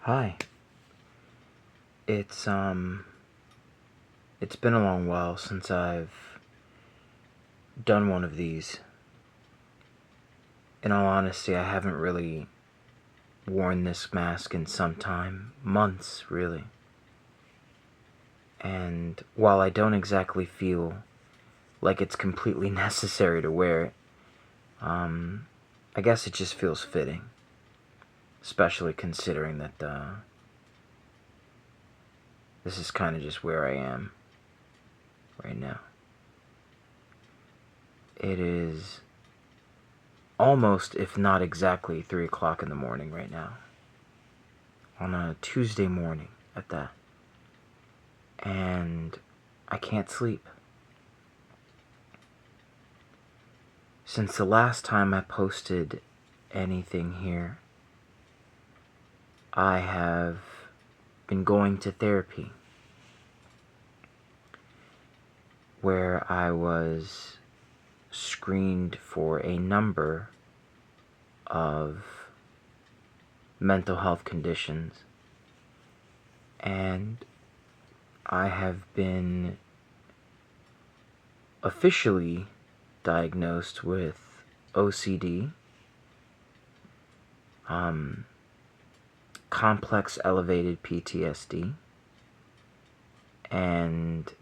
Hi. It's it's been a long while since I've done one of these. In all honesty, I haven't really worn this mask in some time, months really. And while I don't exactly feel like it's completely necessary to wear it, I guess it just feels fitting, especially considering that this is kind of just where I am right now. It is almost, if not exactly, 3 o'clock in the morning right now. On a Tuesday morning at that. And I can't sleep. Since the last time I posted anything here, I have been going to therapy, where I was screened for a number of mental health conditions, and I have been officially diagnosed with OCD, complex elevated PTSD, and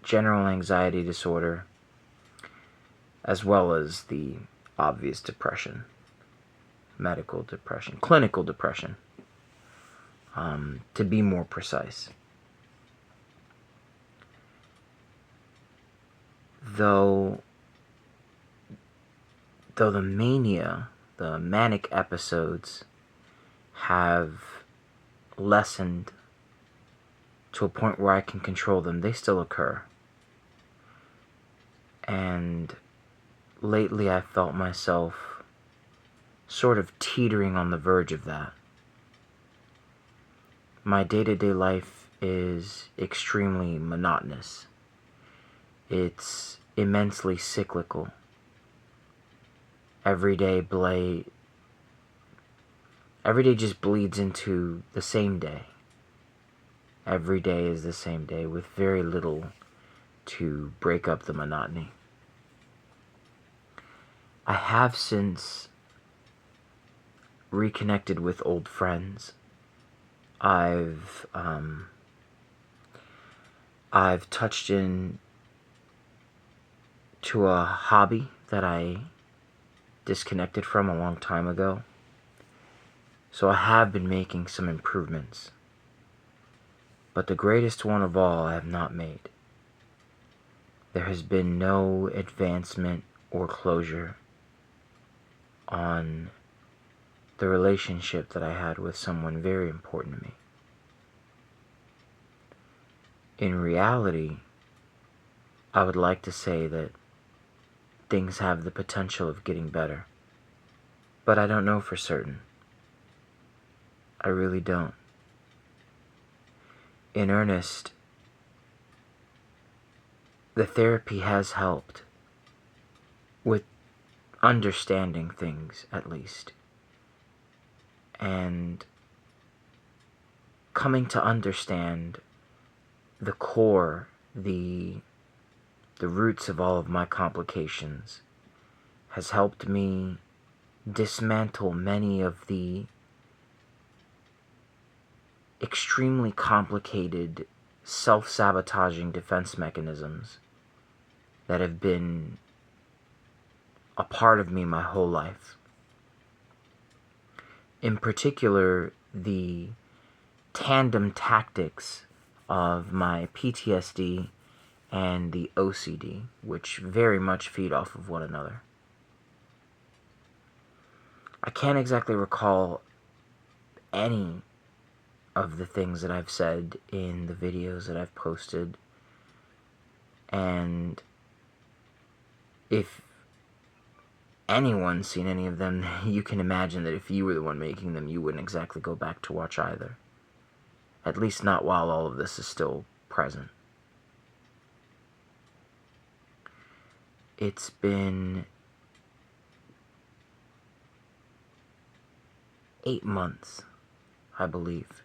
general anxiety disorder, as well as the obvious depression, medical depression, clinical depression, to be more precise. Though the mania, the manic episodes have lessened to a point where I can control them, they still occur. And lately I felt myself sort of teetering on the verge of that. My day-to-day life is extremely monotonous. It's immensely cyclical. Every day just bleeds into the same day. Every day is the same day with very little to break up the monotony. I have since reconnected with old friends. I've touched in to a hobby that I disconnected from a long time ago. So I have been making some improvements. But the greatest one of all I have not made. There has been no advancement or closure on the relationship that I had with someone very important to me. In reality, I would like to say that things have the potential of getting better, but I don't know for certain. I really don't. In earnest, the therapy has helped with understanding things, at least, and coming to understand the core, the roots of all of my complications has helped me dismantle many of the extremely complicated self-sabotaging defense mechanisms that have been a part of me my whole life. In particular, the tandem tactics of my PTSD and the OCD, which very much feed off of one another. I can't exactly recall any of the things that I've said in the videos that I've posted, and if anyone's seen any of them, you can imagine that if you were the one making them, you wouldn't exactly go back to watch either. At least not while all of this is still present. It's been 8 months, I believe.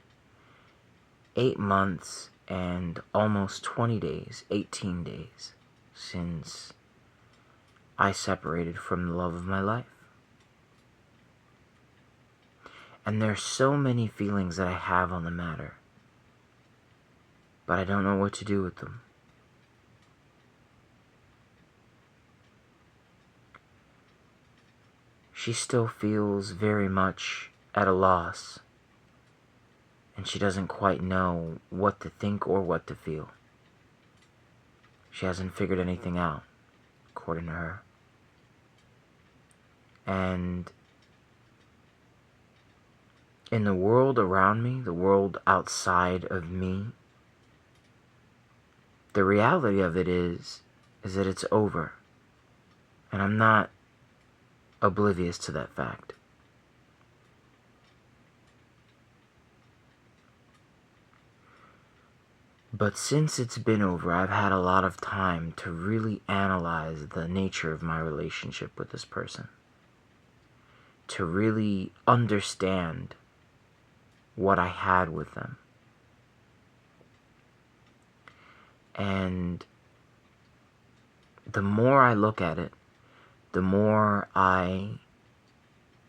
8 months and almost 20 days, 18 days, since I separated from the love of my life. And there's so many feelings that I have on the matter, but I don't know what to do with them. She still feels very much at a loss, and she doesn't quite know what to think or what to feel. She hasn't figured anything out, according to her. And in the world around me, the world outside of me, the reality of it is that it's over. And I'm not oblivious to that fact. But since it's been over, I've had a lot of time to really analyze the nature of my relationship with this person. To really understand what I had with them. And the more I look at it, the more I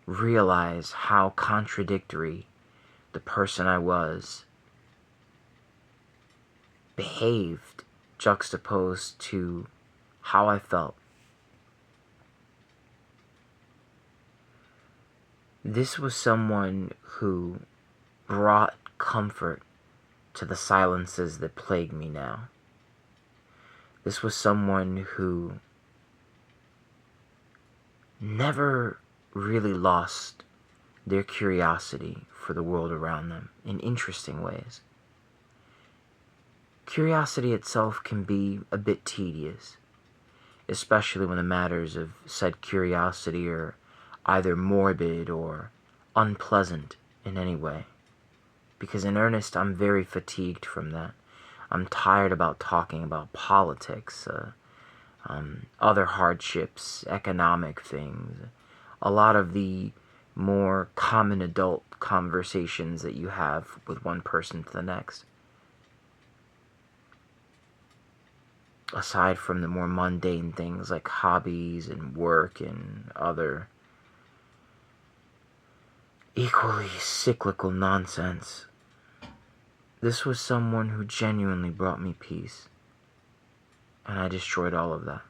realize how contradictory the person I was behaved juxtaposed to how I felt. This was someone who brought comfort to the silences that plague me now. This was someone who never really lost their curiosity for the world around them in interesting ways. Curiosity itself can be a bit tedious, especially when the matters of said curiosity are either morbid or unpleasant in any way. Because in earnest, I'm very fatigued from that. I'm tired about talking about politics, other hardships, economic things, a lot of the more common adult conversations that you have with one person to the next. Aside from the more mundane things like hobbies and work and other equally cyclical nonsense, this was someone who genuinely brought me peace, and I destroyed all of that.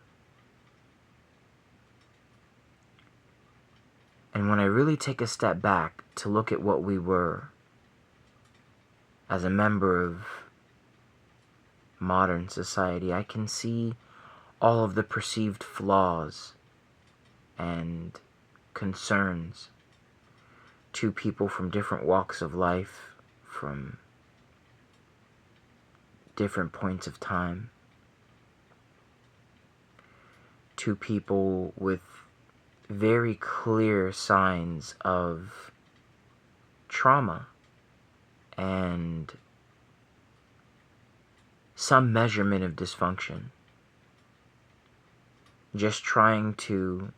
And when I really take a step back to look at what we were as a member of modern society, I can see all of the perceived flaws and concerns. Two people from different walks of life, from different points of time. Two people with very clear signs of trauma and some measurement of dysfunction. Just trying to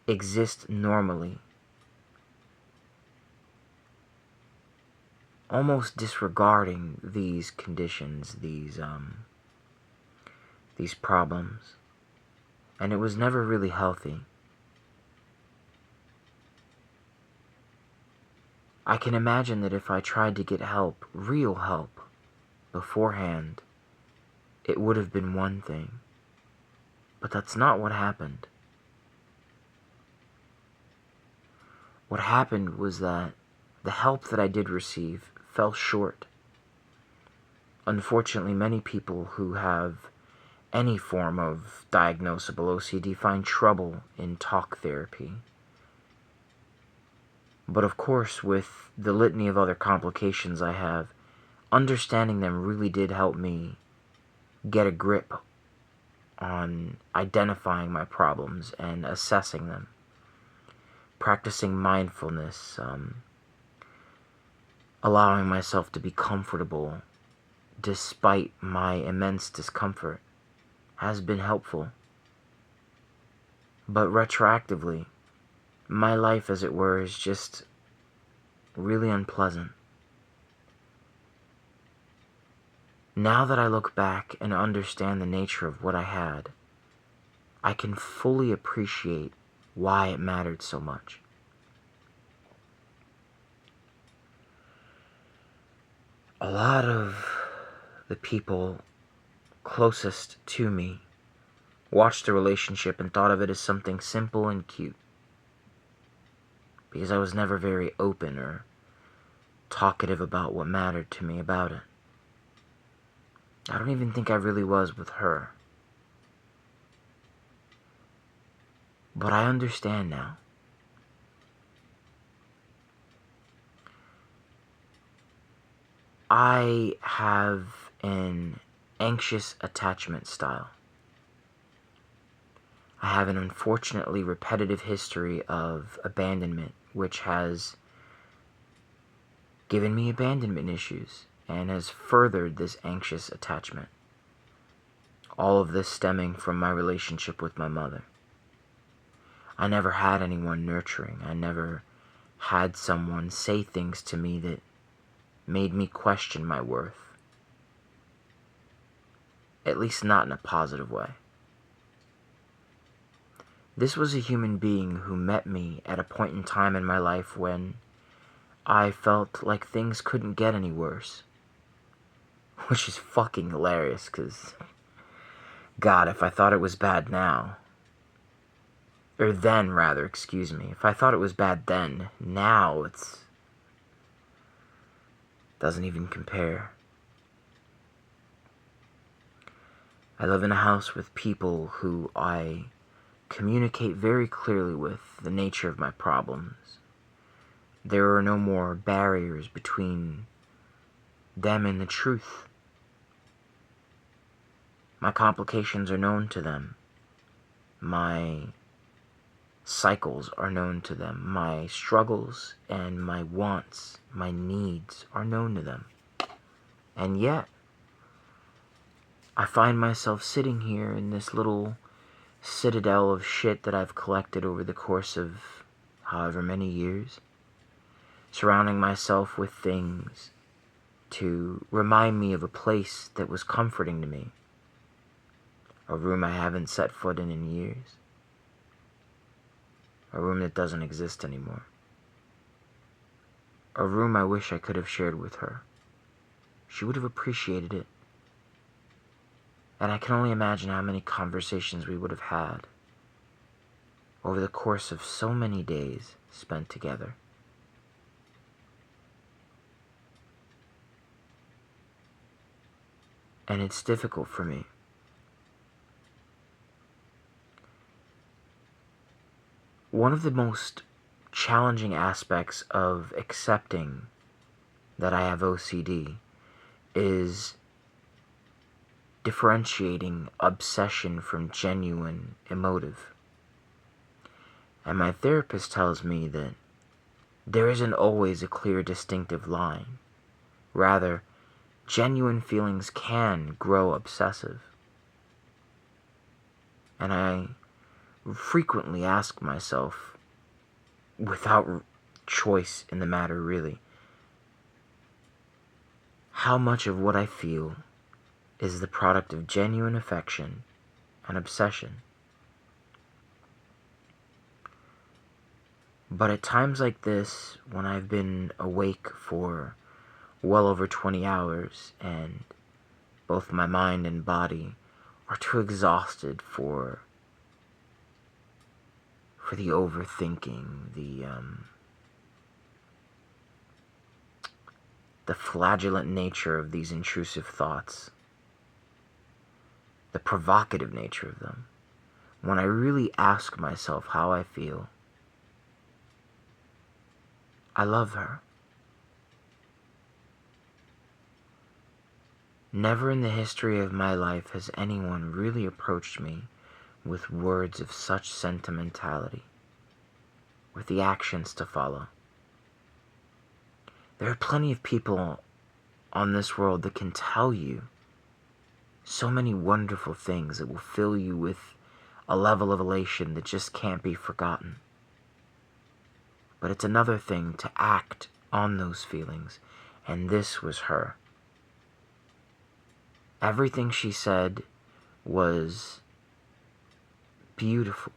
exist normally. Almost disregarding these conditions, these problems. And it was never really healthy. I can imagine that if I tried to get help, real help, beforehand, it would have been one thing. But that's not what happened. What happened was that the help that I did receive fell short. Unfortunately, many people who have any form of diagnosable OCD find trouble in talk therapy. But of course, with the litany of other complications I have, understanding them really did help me get a grip on identifying my problems and assessing them. Practicing mindfulness, allowing myself to be comfortable despite my immense discomfort has been helpful. But retroactively, my life, as it were, is just really unpleasant. Now that I look back and understand the nature of what I had, I can fully appreciate why it mattered so much. A lot of the people closest to me watched the relationship and thought of it as something simple and cute, because I was never very open or talkative about what mattered to me about it. I don't even think I really was with her. But I understand now. I have an anxious attachment style. I have an unfortunately repetitive history of abandonment, which has given me abandonment issues and has furthered this anxious attachment. All of this stemming from my relationship with my mother. I never had anyone nurturing. I never had someone say things to me that made me question my worth. At least not in a positive way. This was a human being who met me at a point in time in my life when I felt like things couldn't get any worse. Which is fucking hilarious, because, God, if I thought it was bad now, or then rather, excuse me, if I thought it was bad then, now it's doesn't even compare. I live in a house with people who I communicate very clearly with the nature of my problems. There are no more barriers between them and the truth. My complications are known to them. My cycles are known to them. My struggles and my wants, my needs are known to them. And yet, I find myself sitting here in this little citadel of shit that I've collected over the course of however many years, surrounding myself with things to remind me of a place that was comforting to me, a room I haven't set foot in years, a room that doesn't exist anymore, a room I wish I could have shared with her. She would have appreciated it. And I can only imagine how many conversations we would have had over the course of so many days spent together. And it's difficult for me. One of the most challenging aspects of accepting that I have OCD is differentiating obsession from genuine emotive. And my therapist tells me that there isn't always a clear, distinctive line. Rather, genuine feelings can grow obsessive. And I frequently ask myself, without choice in the matter really, how much of what I feel is the product of genuine affection and obsession. But at times like this, when I've been awake for well over 20 hours and both my mind and body are too exhausted for the overthinking, the flagellant nature of these intrusive thoughts, the provocative nature of them, when I really ask myself how I feel, I love her. Never in the history of my life has anyone really approached me with words of such sentimentality, with the actions to follow. There are plenty of people on this world that can tell you so many wonderful things that will fill you with a level of elation that just can't be forgotten. But it's another thing to act on those feelings, and this was her. Everything she said was beautiful.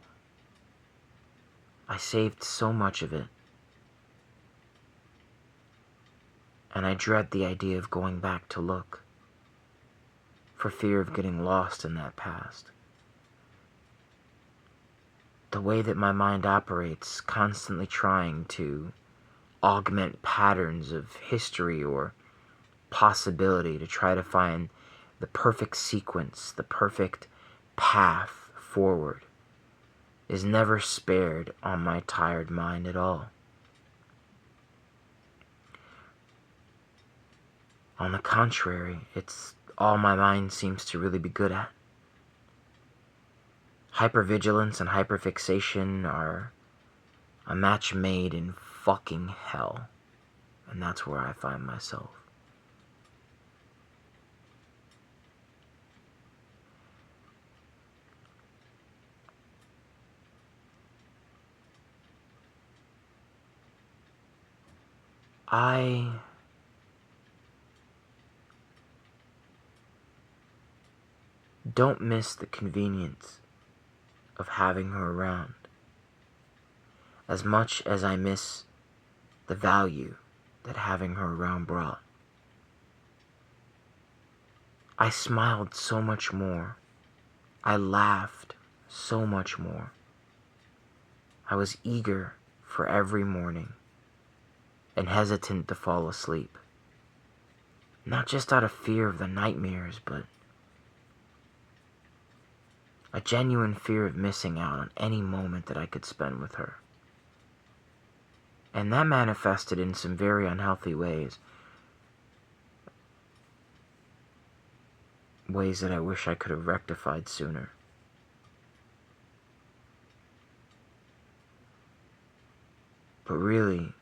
I saved so much of it. And I dread the idea of going back to look, for fear of getting lost in that past. The way that my mind operates, constantly trying to augment patterns of history or possibility to try to find the perfect sequence, the perfect path forward, is never spared on my tired mind at all. On the contrary, it's all my mind seems to really be good at. Hypervigilance and hyperfixation are a match made in fucking hell, and that's where I find myself. I don't miss the convenience of having her around as much as I miss the value that having her around brought. I smiled so much more. I laughed so much more. I was eager for every morning and hesitant to fall asleep. Not just out of fear of the nightmares, but a genuine fear of missing out on any moment that I could spend with her. And that manifested in some very unhealthy ways. Ways that I wish I could have rectified sooner. But really,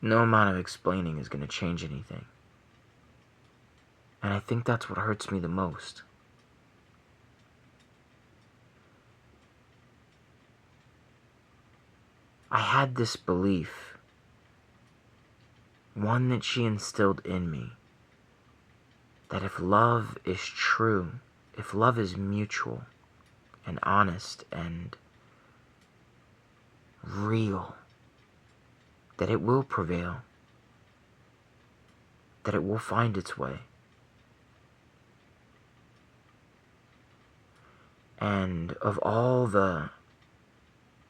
no amount of explaining is going to change anything. And I think that's what hurts me the most. I had this belief, one that she instilled in me, that if love is true, if love is mutual and honest and real, that it will prevail, that it will find its way. And of all the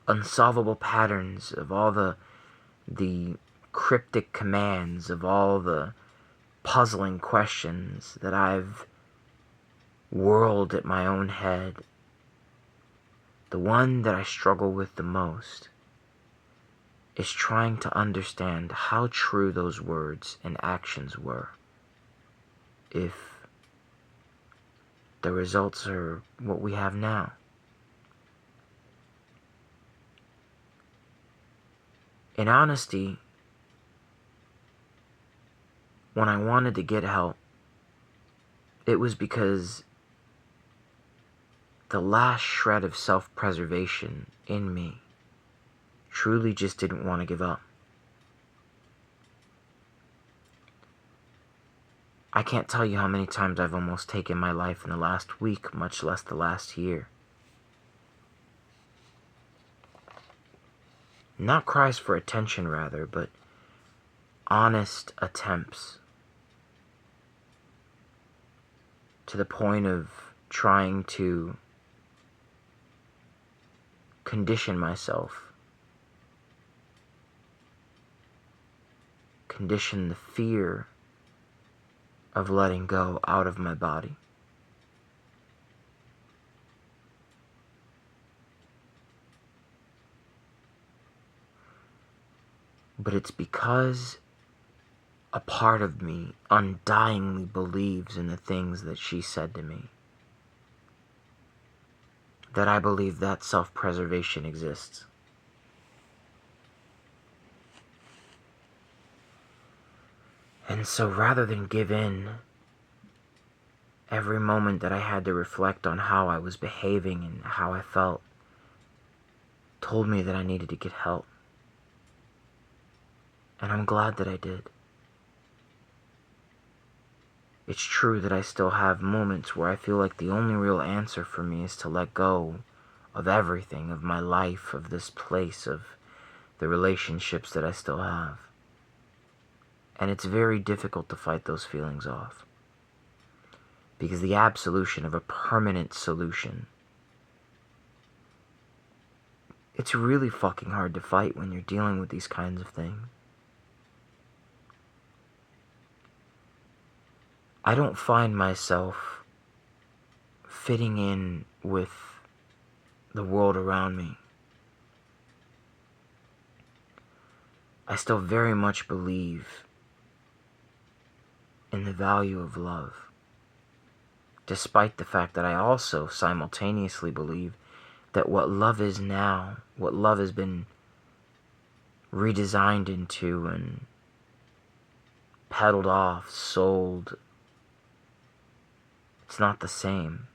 unsolvable patterns, of all the cryptic commands, of all the puzzling questions that I've whirled at my own head, the one that I struggle with the most is trying to understand how true those words and actions were if the results are what we have now. In honesty, when I wanted to get help, it was because the last shred of self-preservation in me truly just didn't want to give up. I can't tell you how many times I've almost taken my life in the last week, much less the last year. Not cries for attention, rather, but honest attempts, to the point of trying to condition myself, condition the fear of letting go out of my body. But it's because a part of me undyingly believes in the things that she said to me that I believe that self-preservation exists. And so rather than give in, every moment that I had to reflect on how I was behaving and how I felt told me that I needed to get help. And I'm glad that I did. It's true that I still have moments where I feel like the only real answer for me is to let go of everything, of my life, of this place, of the relationships that I still have. And it's very difficult to fight those feelings off. Because the absolution of a permanent solution, it's really fucking hard to fight when you're dealing with these kinds of things. I don't find myself fitting in with the world around me. I still very much believe in the value of love, despite the fact that I also simultaneously believe that what love is now, what love has been redesigned into and peddled off, sold, it's not the same.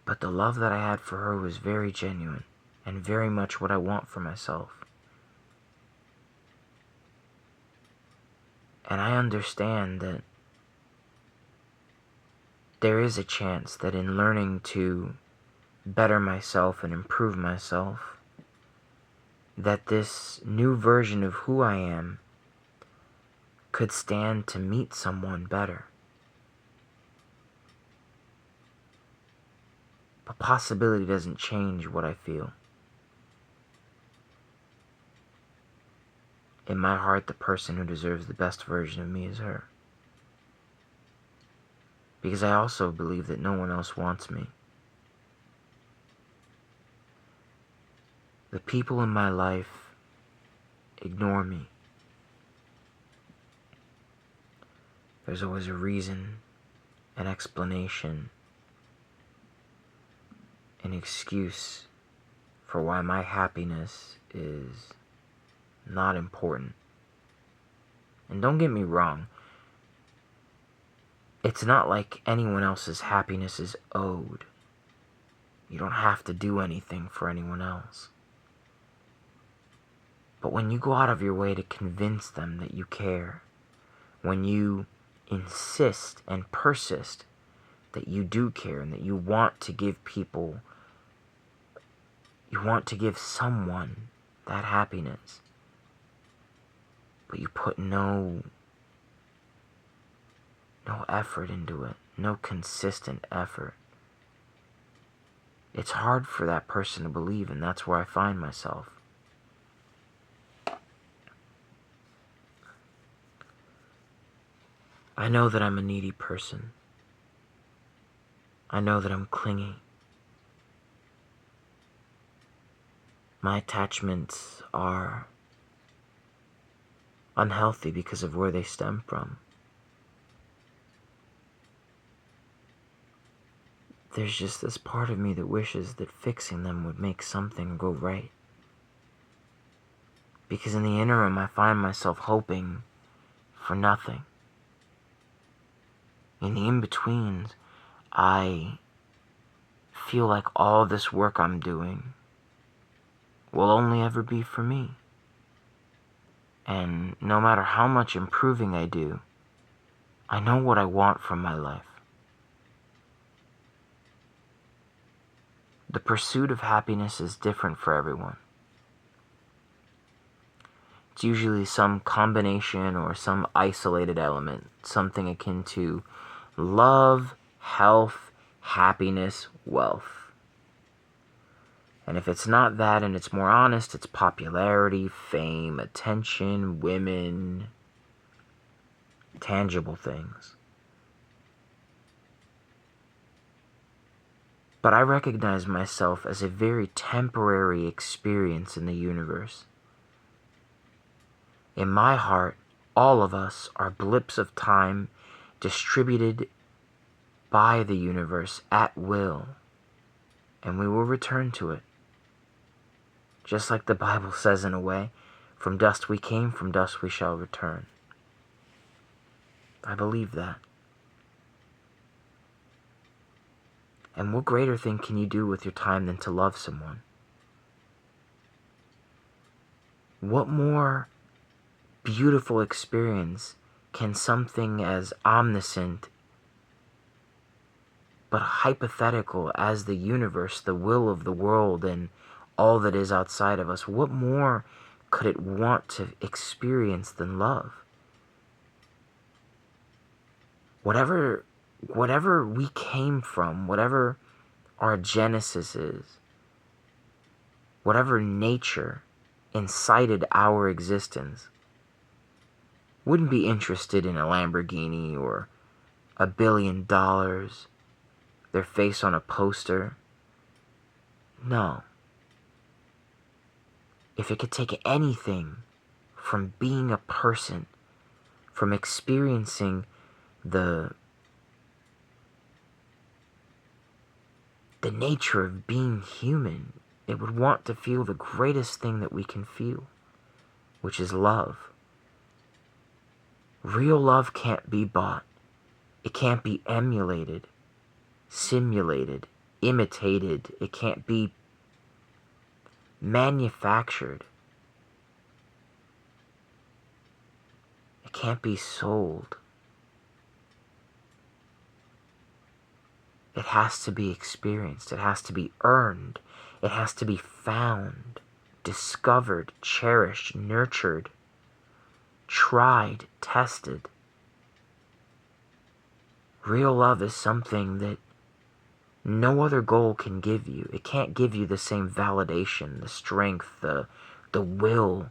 But the love that I had for her was very genuine and very much what I want for myself. And I understand that there is a chance that in learning to better myself and improve myself, that this new version of who I am could stand to meet someone better. But possibility doesn't change what I feel. In my heart, the person who deserves the best version of me is her. Because I also believe that no one else wants me. The people in my life ignore me. There's always a reason, an explanation, an excuse for why my happiness is not important. And don't get me wrong, it's not like anyone else's happiness is owed. You don't have to do anything for anyone else. But when you go out of your way to convince them that you care, when you insist and persist that you do care and that you want to give people, you want to give someone that happiness, but you put no effort into it, no consistent effort, it's hard for that person to believe, and that's where I find myself. I know that I'm a needy person. I know that I'm clingy. My attachments are unhealthy because of where they stem from. There's just this part of me that wishes that fixing them would make something go right. Because in the interim, I find myself hoping for nothing. In the in-betweens, I feel like all this work I'm doing will only ever be for me. And no matter how much improving I do, I know what I want from my life. The pursuit of happiness is different for everyone. It's usually some combination or some isolated element, something akin to love, health, happiness, wealth. And if it's not that and it's more honest, it's popularity, fame, attention, women, tangible things. But I recognize myself as a very temporary experience in the universe. In my heart, all of us are blips of time distributed by the universe at will, and we will return to it. Just like the Bible says in a way, from dust we came, from dust we shall return. I believe that. And what greater thing can you do with your time than to love someone? What more beautiful experience can something as omniscient but hypothetical as the universe, the will of the world, and all that is outside of us, what more could it want to experience than love? Whatever we came from, whatever our genesis is, whatever nature incited our existence, wouldn't be interested in a Lamborghini or $1 billion, their face on a poster. No. If it could take anything from being a person, from experiencing the nature of being human, it would want to feel the greatest thing that we can feel, which is love. Real love can't be bought. It can't be emulated, simulated, imitated. It can't be manufactured. It can't be sold. It has to be experienced. It has to be earned. It has to be found, discovered, cherished, nurtured, tried, tested. Real love is something that no other goal can give you. It can't give you the same validation, the strength, the will,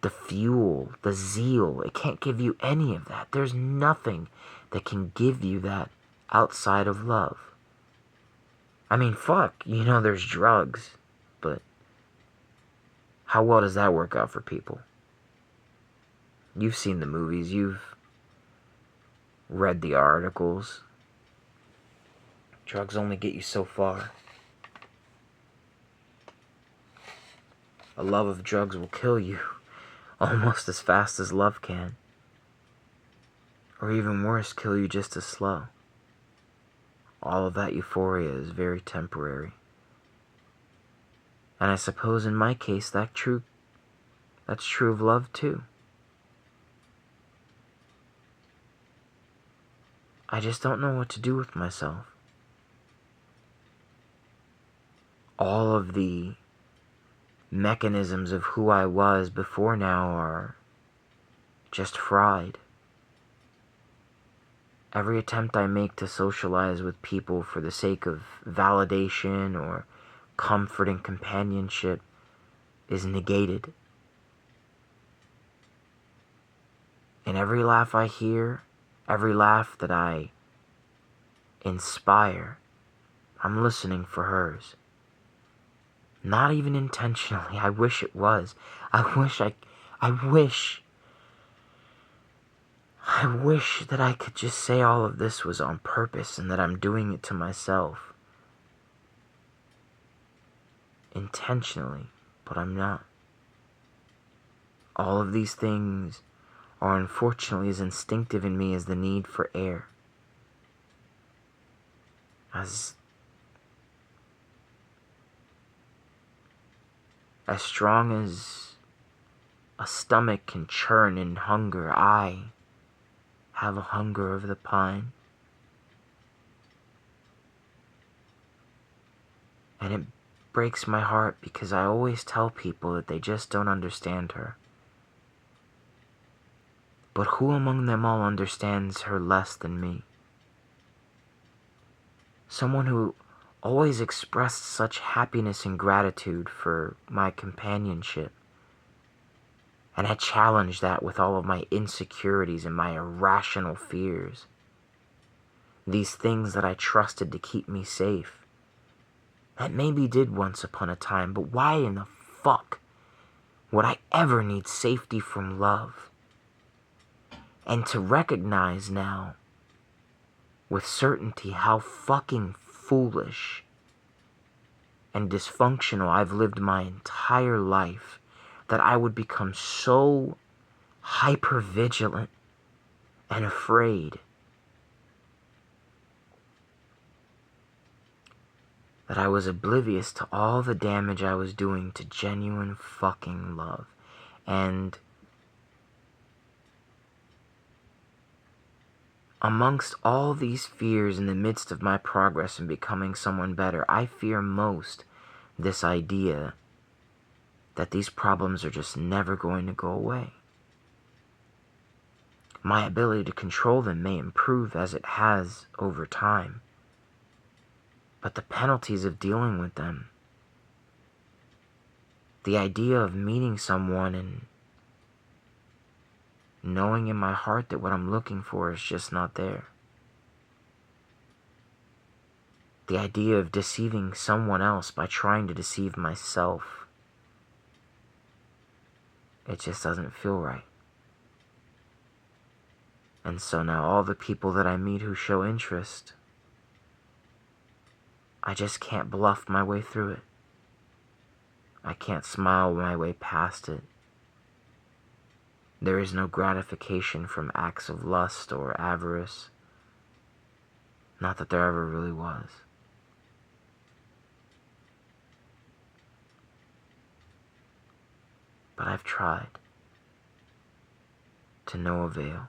the fuel, the zeal. It can't give you any of that. There's nothing that can give you that outside of love. I mean, fuck, there's drugs, but how well does that work out for people? You've seen the movies, you've read the articles. Drugs only get you so far. A love of drugs will kill you almost as fast as love can. Or even worse, kill you just as slow. All of that euphoria is very temporary. And I suppose in my case that's true of love too. I just don't know what to do with myself. All of the mechanisms of who I was before now are just fried. Every attempt I make to socialize with people for the sake of validation or comfort and companionship is negated. And every laugh I hear, every laugh that I inspire, I'm listening for hers. Not even intentionally. I wish it was. I wish that I could just say all of this was on purpose and that I'm doing it to myself. Intentionally, but I'm not. All of these things are unfortunately as instinctive in me as the need for air. As strong as a stomach can churn in hunger, I have a hunger of the pine. And it breaks my heart because I always tell people that they just don't understand her. But who among them all understands her less than me? Someone who always expressed such happiness and gratitude for my companionship. And I challenged that with all of my insecurities and my irrational fears. These things that I trusted to keep me safe. That maybe did once upon a time, but why in the fuck would I ever need safety from love? And to recognize now with certainty how fucking foolish and dysfunctional I've lived my entire life, that I would become so hypervigilant and afraid that I was oblivious to all the damage I was doing to genuine fucking love. And Amongst all these fears in the midst of my progress in becoming someone better, I fear most this idea that these problems are just never going to go away. My ability to control them may improve as it has over time, but the penalties of dealing with them, the idea of meeting someone and knowing in my heart that what I'm looking for is just not there, the idea of deceiving someone else by trying to deceive myself, it just doesn't feel right. And so now all the people that I meet who show interest, I just can't bluff my way through it. I can't smile my way past it. There is no gratification from acts of lust or avarice. Not that there ever really was. But I've tried, to no avail.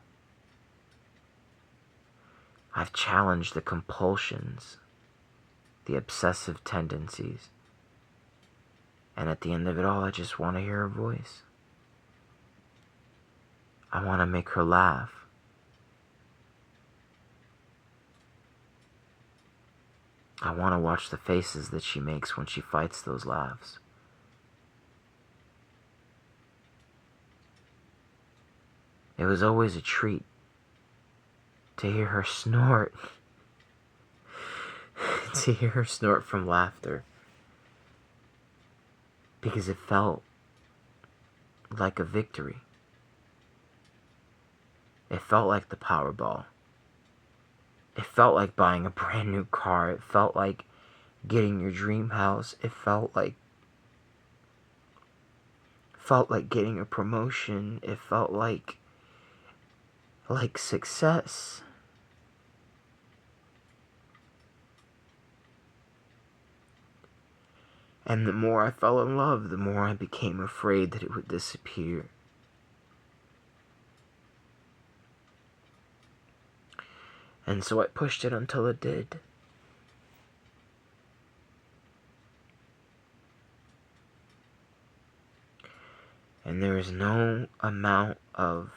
I've challenged the compulsions, the obsessive tendencies, and at the end of it all, I just want to hear her voice. I want to make her laugh. I want to watch the faces that she makes when she fights those laughs. It was always a treat to hear her snort. To hear her snort from laughter. Because it felt like a victory. It felt like the Powerball. It felt like buying a brand new car. It felt like getting your dream house. It felt like getting a promotion. It felt like success. And the more I fell in love, the more I became afraid that it would disappear. And so I pushed it until it did. And there is no amount of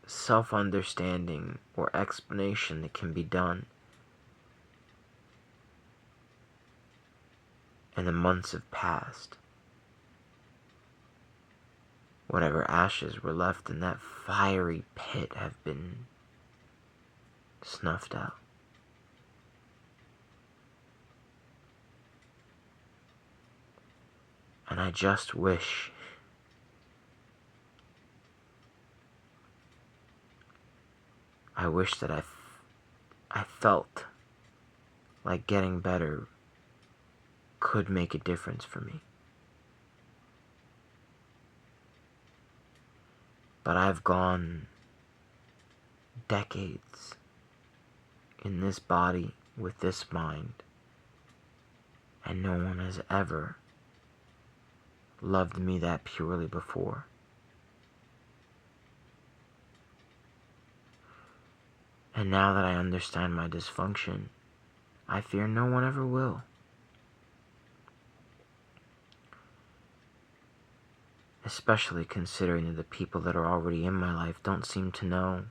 self-understanding or explanation that can be done in the months have passed. Whatever ashes were left in that fiery pit have been snuffed out. And I just wish that I felt like getting better could make a difference for me. But I've gone decades in this body with this mind, and no one has ever loved me that purely before. And now that I understand my dysfunction, I fear no one ever will. Especially considering that the people that are already in my life don't seem to know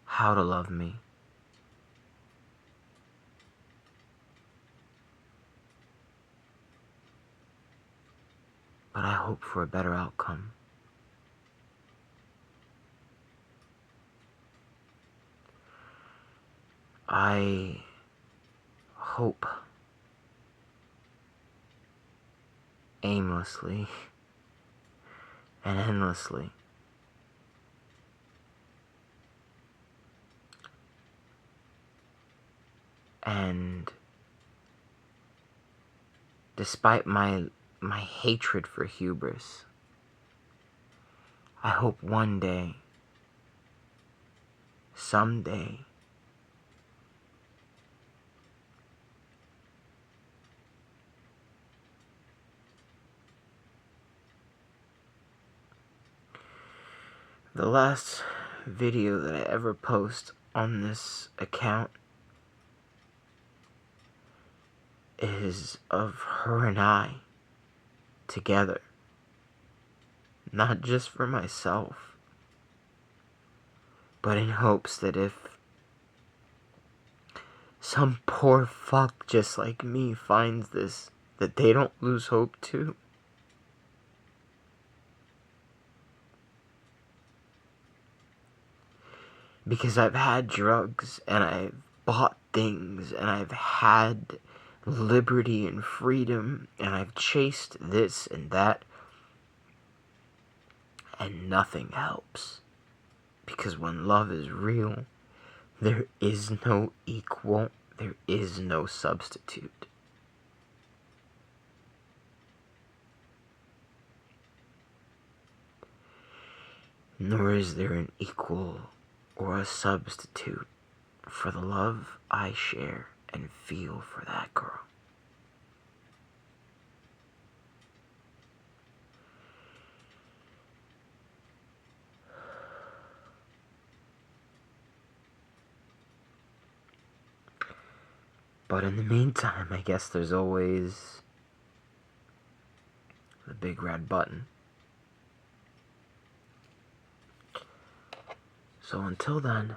how to love me. But I hope for a better outcome. I hope aimlessly and endlessly. And despite my hatred for hubris, I hope one day, someday, The last video that I ever post on this account is of her and I together. Not just for myself, but in hopes that if some poor fuck just like me finds this, that they don't lose hope too. Because I've had drugs, and I've bought things, and I've had liberty and freedom, and I've chased this and that, and nothing helps. Because when love is real, there is no equal, there is no substitute. Nor is there an equal or a substitute for the love I share and feel for that girl. But in the meantime, I guess there's always the big red button. So until then,